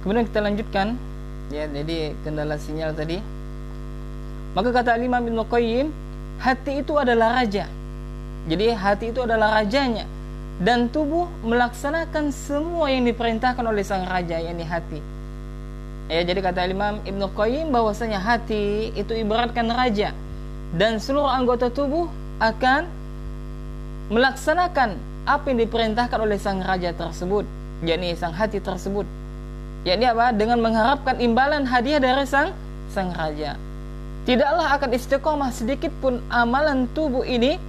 Kemudian kita lanjutkan, ya, jadi kendala sinyal tadi. Maka kata Imam Ibnu Qayyim, hati itu adalah raja. Jadi hati itu adalah rajanya, dan tubuh melaksanakan semua yang diperintahkan oleh sang raja, yakni hati. Ya, jadi kata Imam Ibnu Qayyim bahwasanya hati itu ibaratkan raja, dan seluruh anggota tubuh akan melaksanakan apa yang diperintahkan oleh sang raja tersebut, yakni sang hati tersebut. Yakni apa? Dengan mengharapkan imbalan hadiah dari sang raja. Tidaklah akan istiqomah sedikit pun amalan tubuh ini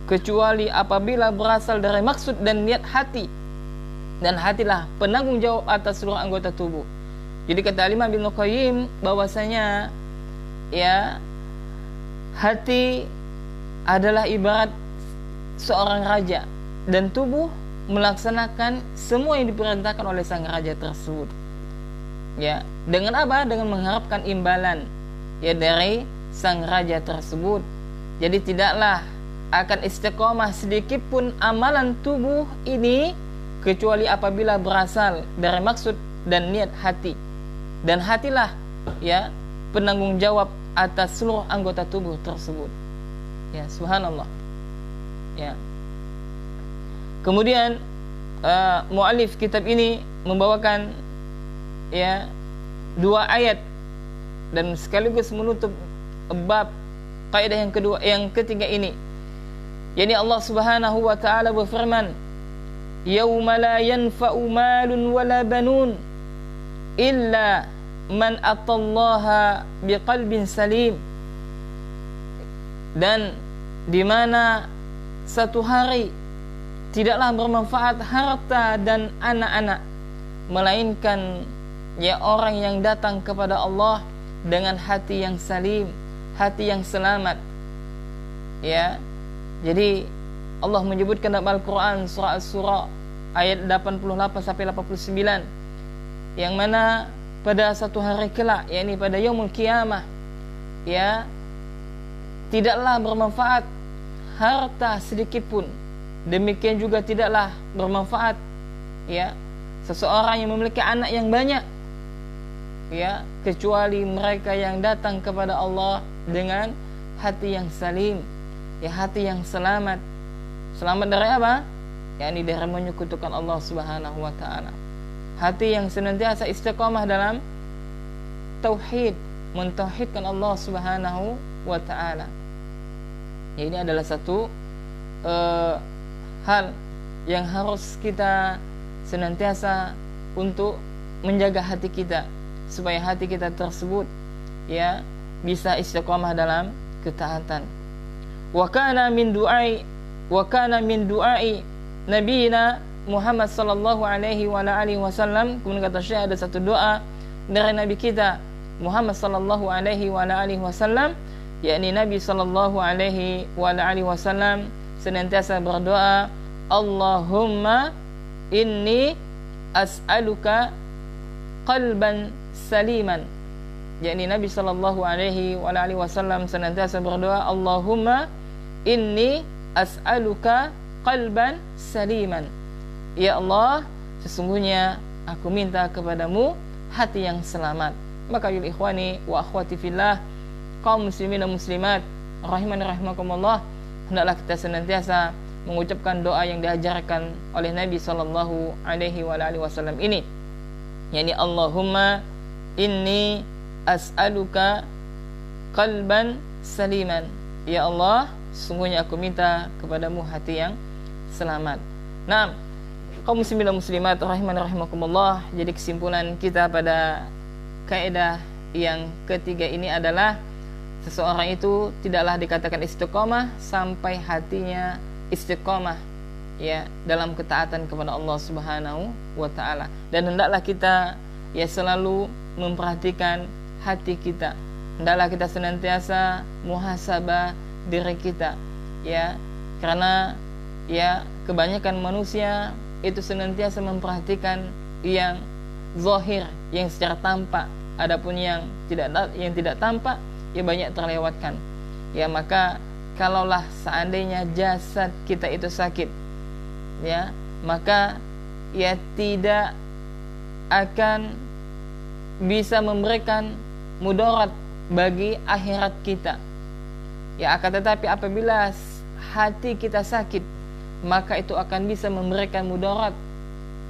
kecuali apabila berasal dari maksud dan niat hati. Dan hatilah penanggung jawab atas seluruh anggota tubuh. Jadi kata Imam Ibnu Qayyim bahwasanya, ya, hati adalah ibarat seorang raja, dan tubuh melaksanakan semua yang diperintahkan oleh sang raja tersebut. Ya, dengan apa? Dengan mengharapkan imbalan, ya, dari sang raja tersebut. Jadi tidaklah akan istiqomah sedikit pun amalan tubuh ini kecuali apabila berasal dari maksud dan niat hati. Dan hatilah, ya, penanggung jawab atas seluruh anggota tubuh tersebut. Ya, subhanallah. Ya. Kemudian muallif kitab ini membawakan, ya, dua ayat dan sekaligus menutup bab kaidah yang ketiga ini. Yani Allah Subhanahu wa taala berfirman, "Yauma la yanfa'u malun wala banun illa man atallaha biqalbin salim." Dan di mana satu hari tidaklah bermanfaat harta dan anak-anak, melainkan, ya, orang yang datang kepada Allah dengan hati yang salim, hati yang selamat. Ya, jadi Allah menyebutkan dalam Al-Quran surah As-Surah ayat 88 sampai 89, yang mana pada satu hari kelak, yakni pada yaumul qiyamah, ya, tidaklah bermanfaat harta sedikit pun. Demikian juga tidaklah bermanfaat, ya, seseorang yang memiliki anak yang banyak, ya, kecuali mereka yang datang kepada Allah dengan hati yang salim, ya, hati yang selamat. Selamat dari apa? yakni dari menyekutukan Allah Subhanahu wa taala. Hati yang senantiasa istiqamah dalam tauhid, mentauhidkan Allah Subhanahu wa taala. Ya, ini adalah satu hal yang harus kita senantiasa untuk menjaga hati kita, supaya hati kita tersebut, ya, bisa istiqamah dalam ketaatan. Wa kana min du'ai nabiyina Muhammad sallallahu alaihi wa alihi wasallam. Kemudian kata Syekh, ada satu doa dari Nabi kita Muhammad sallallahu alaihi wa alihi wasallam, yakni Nabi sallallahu alaihi wa alihi wasallam senantiasa berdoa, Allahumma inni as'aluka qalban saliman. Yakni Nabi sallallahu alaihi wa alihi wasallam senantiasa berdoa, Allahumma inni as'aluka qalban saliman. Ya Allah, sesungguhnya aku minta kepadamu hati yang selamat. Maka yul ikhwani wa akhwati fillah, kaum muslimin dan muslimat rahimani rahimakumullah, hendaklah kita senantiasa mengucapkan doa yang diajarkan oleh Nabi sallallahu alaihi wa alihi wasallam ini, yakni Allahumma inni as'aluka qalban saliman. Ya Allah, sesungguhnya aku minta kepadamu hati yang selamat. Nah, kaum muslimin dan muslimat rahimani rahimakumullah, jadi kesimpulan kita pada kaidah yang ketiga ini adalah seseorang itu tidaklah dikatakan istiqomah sampai hatinya istiqomah, ya, dalam ketaatan kepada Allah Subhanahu wa taala. Dan hendaklah kita, ya, selalu memperhatikan hati kita. Hendaklah kita senantiasa muhasabah diri kita, ya, karena, ya, kebanyakan manusia itu senantiasa memperhatikan yang zahir, yang secara tampak. Adapun yang tidak tampak, ya, banyak terlewatkan. Ya, maka kalaulah seandainya jasad kita itu sakit, ya, maka, ya, tidak akan bisa memberikan mudarat bagi akhirat kita. Ya, akan tetapi apabila hati kita sakit, maka itu akan bisa memberikan mudarat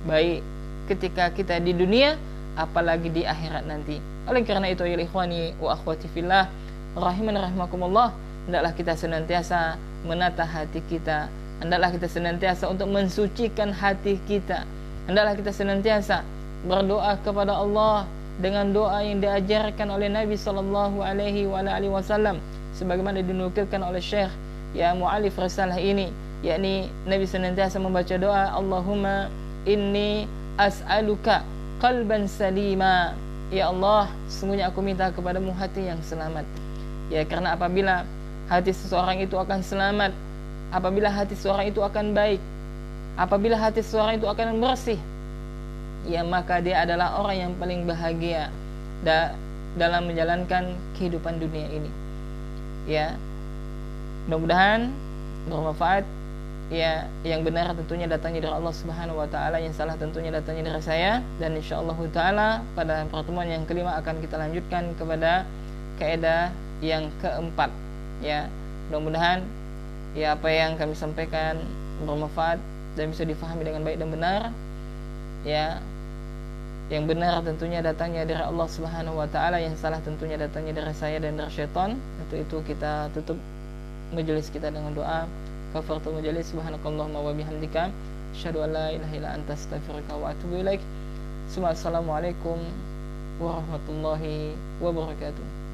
baik ketika kita di dunia, apalagi di akhirat nanti. Oleh karena itu, ya ikhwani wa akhwati fillah, rahiman rahimakumullah, hendaklah kita senantiasa menata hati kita, hendaklah kita senantiasa untuk mensucikan hati kita, hendaklah kita senantiasa berdoa kepada Allah dengan doa yang diajarkan oleh Nabi sallallahu alaihi wasallam, sebagaimana dinukilkan oleh Syekh ya mu'alif risalah ini, yakni Nabi senantiasa membaca doa, Allahumma inni as'aluka qalban salima. Ya Allah, sesungguhnya aku minta kepadamu hati yang selamat. Ya, karena apabila hati seseorang itu akan selamat, apabila hati seseorang itu akan baik, apabila hati seseorang itu akan bersih, ya maka dia adalah orang yang paling bahagia dalam menjalankan kehidupan dunia ini. Ya, mudah-mudahan bermanfaat. Ya, yang benar tentunya datangnya dari Allah Subhanahu wa taala, yang salah tentunya datangnya dari saya, dan insyaallah taala pada pertemuan yang kelima akan kita lanjutkan kepada kaidah yang keempat. Ya, mudah-mudahan ya apa yang kami sampaikan bermanfaat dan bisa difahami dengan baik dan benar. Ya, yang benar tentunya datangnya dari Allah Subhanahu wa taala, yang salah tentunya datangnya dari saya dan dari syaitan. Untuk itu kita tutup majelis kita dengan doa. Kafartu majelis, subhanakallahumma wa bihamdika, asyhadu an la ilaha illa anta, astaghfiruka wa atubu ilaik. Assalamualaikum warahmatullahi wabarakatuh.